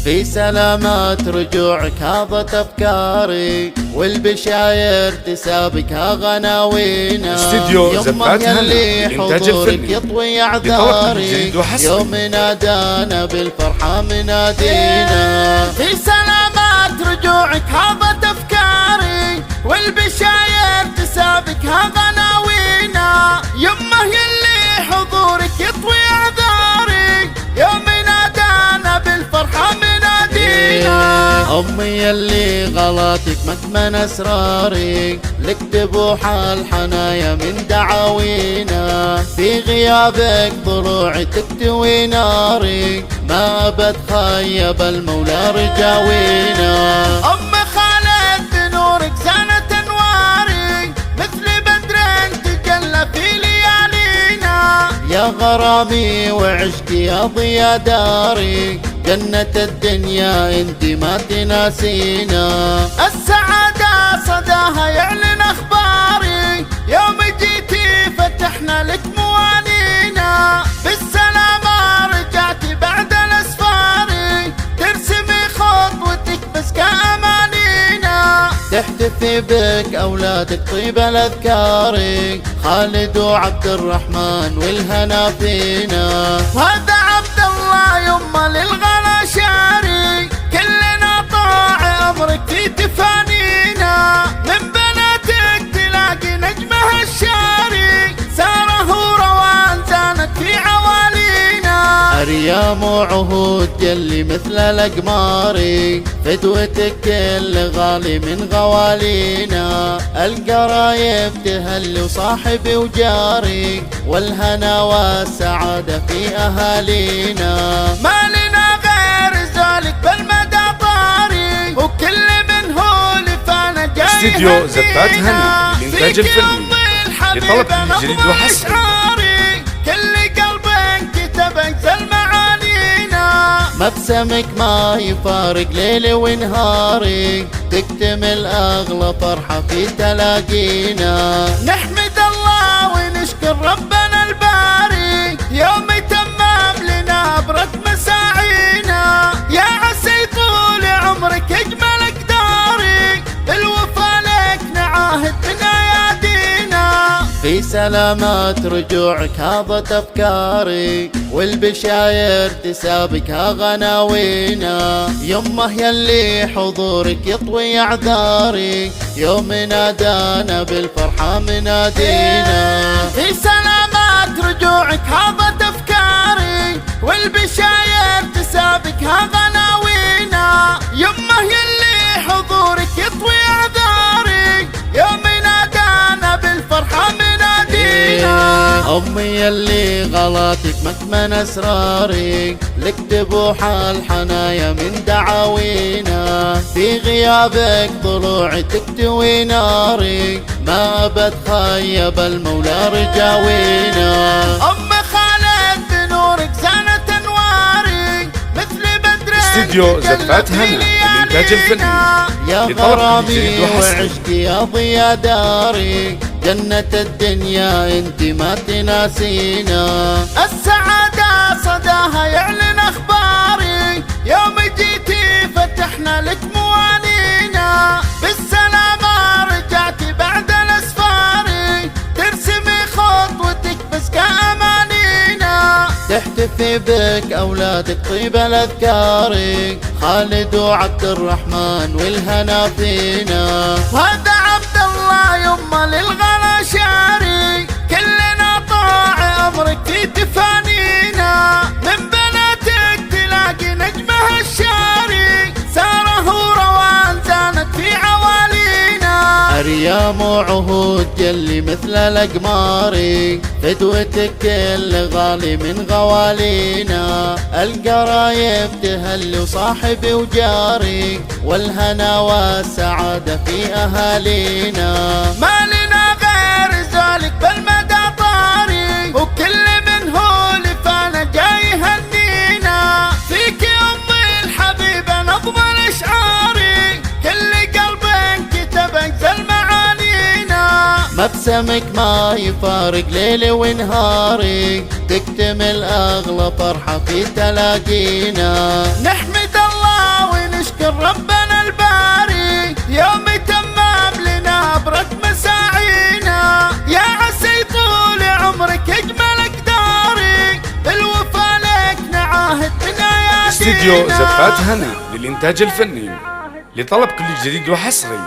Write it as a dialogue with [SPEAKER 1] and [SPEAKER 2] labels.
[SPEAKER 1] في سلامات رجوعك هاضت أفكاري، والبشاير تسابقها غناوينا.
[SPEAKER 2] استديو زفات هنا
[SPEAKER 1] لإنتاج الفيلم يطوي أعذاري، يوم نادانا بالفرحة منادينا. في سلامات رجوعك هاضت أفكاري، والبشاير تسابقها غناوينا. يمه يلي حضورك يطوي أعذاري، يوم نادانا بالفرحة منادينا. أمي يلي غلطك مكمن أسراري، لك تبوح الحنايا من دعاوينا. في غيابك ضلوعي تكتوي ناري، ما بتخيب المولى رجاوينا. أم خالد بنورك زانت أنواري، مثل بدر تجلى في ليالينا. يا غرامي وعشقي يا ضيا داري، جنة الدنيا انت ما تناسينا. السعادة صداها يعلن اخباري، يوم جيتي فتحنا لك موانينا. بالسلامة رجعتي بعد الاسفاري، ترسمي خطوتك بس كأمانينا. تحتفي بك اولادك طيب الاذكاري، خالد وعبد الرحمن والهنا فينا. وهذا عبد الله يما للغلا شاري، كلنا طاع امرك في تفانينا. من بناتك تلاقي نجمها الشاري، ساره وروان زانت في عوالينا. اريام وعهود يلي مثل الاقماري، فدوتك كل غالي من غوالينا. القرايب تهل وصاحبي وجاري، والهنا والسعادة في أهالينا. ما لنا غير ذلك بالمدى طاري، وكل من هو لفانا جاي.
[SPEAKER 2] استديو زفات هنا لإنتاج الفيلم لطلب جديد وحصري.
[SPEAKER 1] كل قلب كتب انزل معانينا. مبسمك ما يفارق ليلي ونهاري، تكتمل أغلى فرحة في تلاقينا. نحمد الله ونشكر ربنا الباري، يوم تمام لنا أبرد مساعينا. يا عسى طول عمرك أجمل أقداري، بالوفا لك نعاهد من أيادينا. في سلامات رجوعك هاضت أفكاري، والبشاير تسابقها غناوينا. يمه يلي حضورك يطوي أعذاري، يوم نادانا بالفرحة منادينا. في سلامات رجوعك هاضت أفكاري، والبشاير تسابقها غناوينا. يمه يلي حضورك يطوي أعذاري، يوم نادانا بالفرحة منادينا. أمي يلي غلطك مكمن أسراري، لك تبوح الحنايا من دعاوينا. في غيابك ضلوعي تكتوي ناري، ما بتخيب المولى رجاوينا. أم خالد بنورك زانت أنواري، مثل بدر
[SPEAKER 2] استديو زفات هنا لإنتاج الفيلم.
[SPEAKER 1] يا غرامي وعشقي يا ضيا داري، جنة الدنيا انت ما تناسينا. السعادة صداها يعلن اخباري، يوم جيتي فتحنا لك موانينا. بالسلامة رجعتي بعد الاسفاري، ترسمي خطوتك بس كأمانينا. تحتفي بك اولادك طيب الاذكاري، خالد وعبد الرحمن والهنا فينا. وهذا عبد الله يما للغلا شاري، كلنا طاع امرك في تفانينا. من بناتك تلاقي نجمها الشاري، ساره وروان زانت في عوالينا. اريام وعهود يلي مثل الاقماري، فدوتك كل غالي من غوالينا. القرايب تهل وصاحبي وجاري، والهنا والسعادة في أهالينا. ما لنا غير ذلك بالمدى طاري، وكل من هو لفانا جاي هنينا. فيك يا أمي الحبيبة نظم الأشعاري، كل قلب كتب انزل معانينا. مبسمك ما يفارق ليلي ونهاري، تكتمل أغلى فرحة في تلاقينا. نحمد الله
[SPEAKER 2] استديو زفات هنا للإنتاج الفني. لطلب كل جديد وحصري